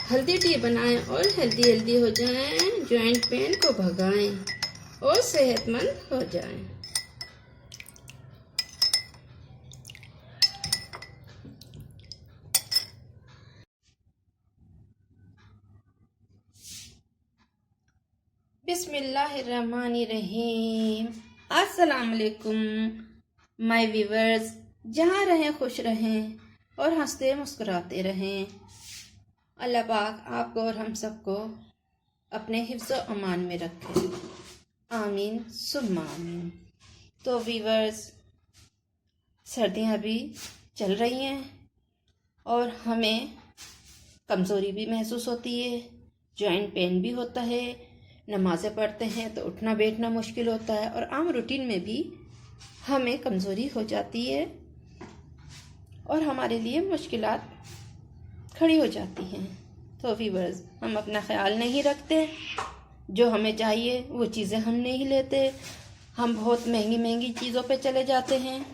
Healthy T बनाएं और healthy healthy हो जाएं, जॉइंट पेन को भगाएं और सेहतमंद हो जाएं। बिस्मिल्लाहिर्रहमानिर्रहीम। अस्सलाम वालेकुम माय व्यूवर्स। जहाँ रहें खुश रहें और हंसते मुस्कुराते रहें। अल्लाह पाक आपको और हम सबको अपने हिफ्ज़ व अमान में रखे, आमीन सुम्मा आमीन। तो व्यूवर्स, सर्दियाँ भी चल रही हैं और हमें कमज़ोरी भी महसूस होती है, जॉइंट पेन भी होता है, नमाज़ें पढ़ते हैं तो उठना बैठना मुश्किल होता है और आम रूटीन में भी हमें कमज़ोरी हो जाती है और हमारे लिए मुश्किलात खड़ी हो जाती हैं। तो व्यूअर्स, हम अपना ख्याल नहीं रखते, जो हमें चाहिए वो चीज़ें हम नहीं लेते, हम बहुत महंगी महंगी चीज़ों पे चले जाते हैं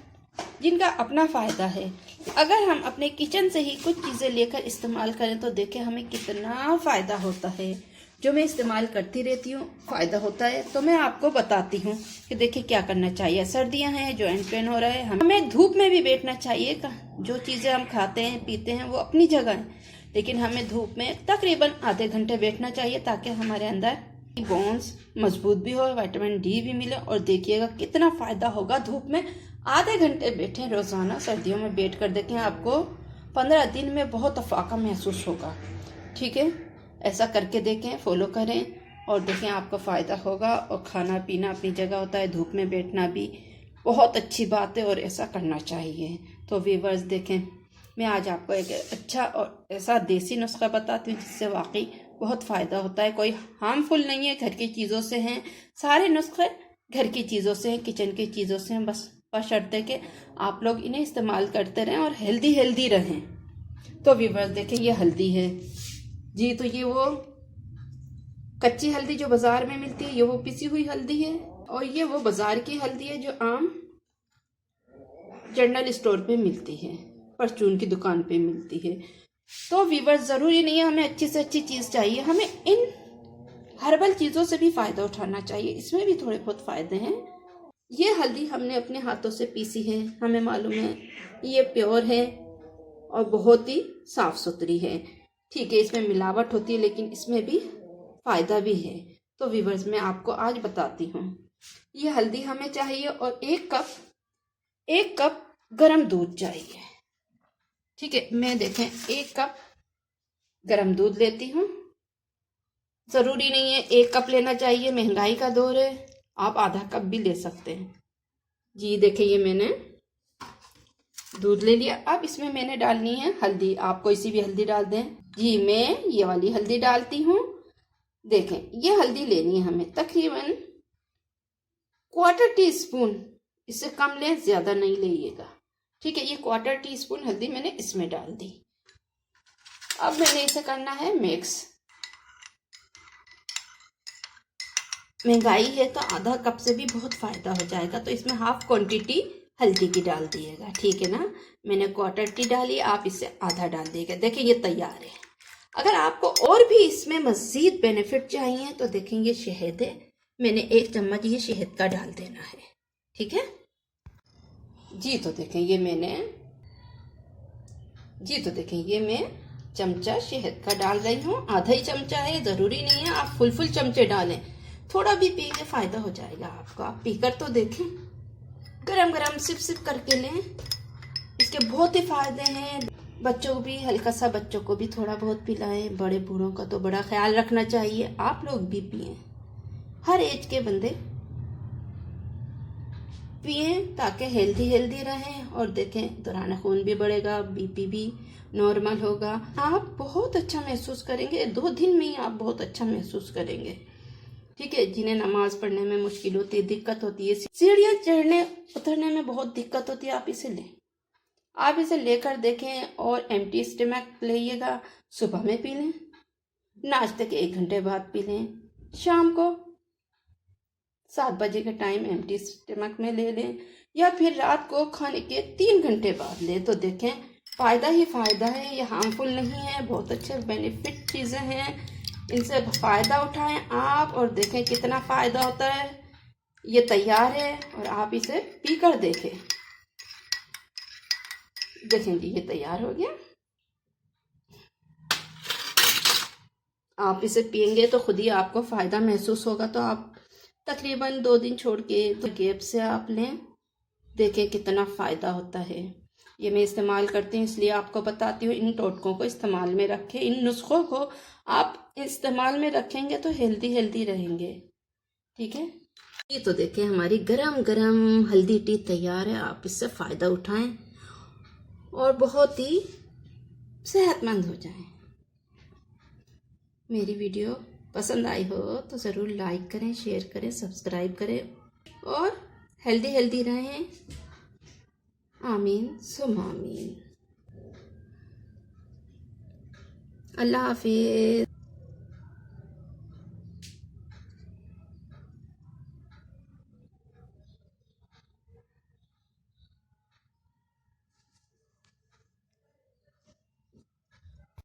जिनका अपना फ़ायदा है। अगर हम अपने किचन से ही कुछ चीज़ें लेकर इस्तेमाल करें तो देखें हमें कितना फ़ायदा होता है। जो मैं इस्तेमाल करती रहती हूँ, फ़ायदा होता है, तो मैं आपको बताती हूँ कि देखिए क्या करना चाहिए। सर्दियाँ हैं, जॉइंट पेन हो रहा है, हमें धूप में भी बैठना चाहिए। जो चीज़ें हम खाते हैं पीते हैं वो अपनी जगह है, लेकिन हमें धूप में तकरीबन आधे घंटे बैठना चाहिए ताकि हमारे अंदर बोन्स मजबूत भी हो, विटामिन डी भी मिले। और देखिएगा कितना फ़ायदा होगा धूप में आधे घंटे बैठें रोज़ाना। सर्दियों में बैठ कर देखें, आपको 15 दिन में बहुत अफाका महसूस होगा। ठीक है, ऐसा करके देखें, फॉलो करें और देखें आपको फ़ायदा होगा। और खाना पीना अपनी जगह होता है, धूप में बैठना भी बहुत अच्छी बात है और ऐसा करना चाहिए। तो व्यूअर्स देखें, मैं आज आपको एक अच्छा और ऐसा देसी नुस्खा बताती हूँ जिससे वाकई बहुत फ़ायदा होता है। कोई हार्मफुल नहीं है, घर की चीज़ों से हैं, सारे नुस्खे घर की चीज़ों से हैं, किचन की चीज़ों से हैं। बस बशर्ते कि आप लोग इन्हें इस्तेमाल करते रहें और हेल्दी हेल्दी रहें। तो व्यूअर्स देखें, ये हल्दी है जी, तो ये वो कच्ची हल्दी जो बाजार में मिलती है, ये वो पिसी हुई हल्दी है। और ये वो बाजार की हल्दी है जो आम जनरल स्टोर पे मिलती है, परचून की दुकान पे मिलती है। तो व्यूअर्स, ज़रूरी नहीं है हमें अच्छी से अच्छी चीज़ चाहिए, हमें इन हर्बल चीज़ों से भी फ़ायदा उठाना चाहिए, इसमें भी थोड़े बहुत फ़ायदे हैं। ये हल्दी हमने अपने हाथों से पीसी है, हमें मालूम है ये प्योर है और बहुत ही साफ़ सुथरी है। ठीक है, इसमें मिलावट होती है लेकिन इसमें भी फ़ायदा भी है। तो व्यूअर्स, मैं आपको आज बताती हूँ। ये हल्दी हमें चाहिए और एक कप गरम दूध चाहिए। ठीक है, मैं देखें 1 कप गरम दूध लेती हूँ। ज़रूरी नहीं है 1 कप लेना चाहिए, महंगाई का दौर है, आप आधा कप भी ले सकते हैं। जी देखें, ये मैंने दूध ले लिया। अब इसमें मैंने डालनी है हल्दी, आप कोई सी भी हल्दी डाल दें। जी, मैं ये वाली हल्दी डालती हूँ। देखें, ये हल्दी लेनी है हमें तकरीबन 1/4 टीस्पून, इससे कम लें, ज़्यादा नहीं लीजिएगा। ठीक है, ये 1/4 टीस्पून हल्दी मैंने इसमें डाल दी। अब मैंने इसे करना है मिक्स। महंगाई है तो आधा कप से भी बहुत फ़ायदा हो जाएगा, तो इसमें हाफ क्वांटिटी हल्दी की डाल दिएगा। ठीक है ना, मैंने 1/4 टी डाली, आप इससे आधा डाल दिएगा। देखिए ये तैयार है। अगर आपको और भी इसमें मज़ीद बेनिफिट चाहिए तो देखें, ये शहद है, मैंने 1 चम्मच ये शहद का डाल देना है। ठीक है जी, तो देखें ये मैं चमचा शहद का डाल रही हूँ। आधा ही चमचा है, ज़रूरी नहीं है आप फुल चमचे डालें, थोड़ा भी पी के फ़ायदा हो जाएगा आपका। आप पीकर तो देखें, गरम गरम सिप करके लें, इसके बहुत ही फ़ायदे हैं। बच्चों को भी हल्का सा, बच्चों को भी थोड़ा बहुत पिलाएं, बड़े बूढ़ों का तो बड़ा ख्याल रखना चाहिए, आप लोग भी पिएं, हर एज के बंदे पिएं ताकि हेल्दी हेल्दी रहें। और देखें, दौरान खून भी बढ़ेगा, बीपी भी नॉर्मल होगा, आप बहुत अच्छा महसूस करेंगे। 2 दिन में ही आप बहुत अच्छा महसूस करेंगे। ठीक है, जिन्हें नमाज पढ़ने में मुश्किल होती है, दिक्कत होती है, सीढ़ियाँ चढ़ने उतरने में बहुत दिक्कत होती है, आप इसे लेकर देखें और एम्प्टी स्टमक लीजिएगा। सुबह में पी लें, नाश्ते के 1 घंटे बाद पी लें, शाम को 7 बजे के टाइम एम्प्टी स्टमक में ले लें, या फिर रात को खाने के 3 घंटे बाद लें। तो देखें फ़ायदा ही फ़ायदा है, ये हार्मफुल नहीं है, बहुत अच्छे बेनिफिट चीज़ें हैं। इनसे फ़ायदा उठाएं आप और देखें कितना फ़ायदा होता है। ये तैयार है और आप इसे पी कर देखें। देखें जी, ये तैयार हो गया। आप इसे पियेंगे तो खुद ही आपको फ़ायदा महसूस होगा। तो आप तकरीबन 2 दिन छोड़ के गैप से आप लें, देखें कितना फ़ायदा होता है। ये मैं इस्तेमाल करती हूँ इसलिए आपको बताती हूँ। इन टोटकों को इस्तेमाल में रखें, इन नुस्खों को आप इस्तेमाल में रखेंगे तो हेल्दी हेल्दी रहेंगे। ठीक है, ये तो देखें हमारी गरम गरम हल्दी टी तैयार है। आप इससे फ़ायदा उठाएं और बहुत ही सेहतमंद हो जाएं। मेरी वीडियो पसंद आई हो तो ज़रूर लाइक करें, शेयर करें, सब्सक्राइब करें और हेल्दी हेल्दी रहें। आमीन सुम आमीन। अल्लाह हाफिज़।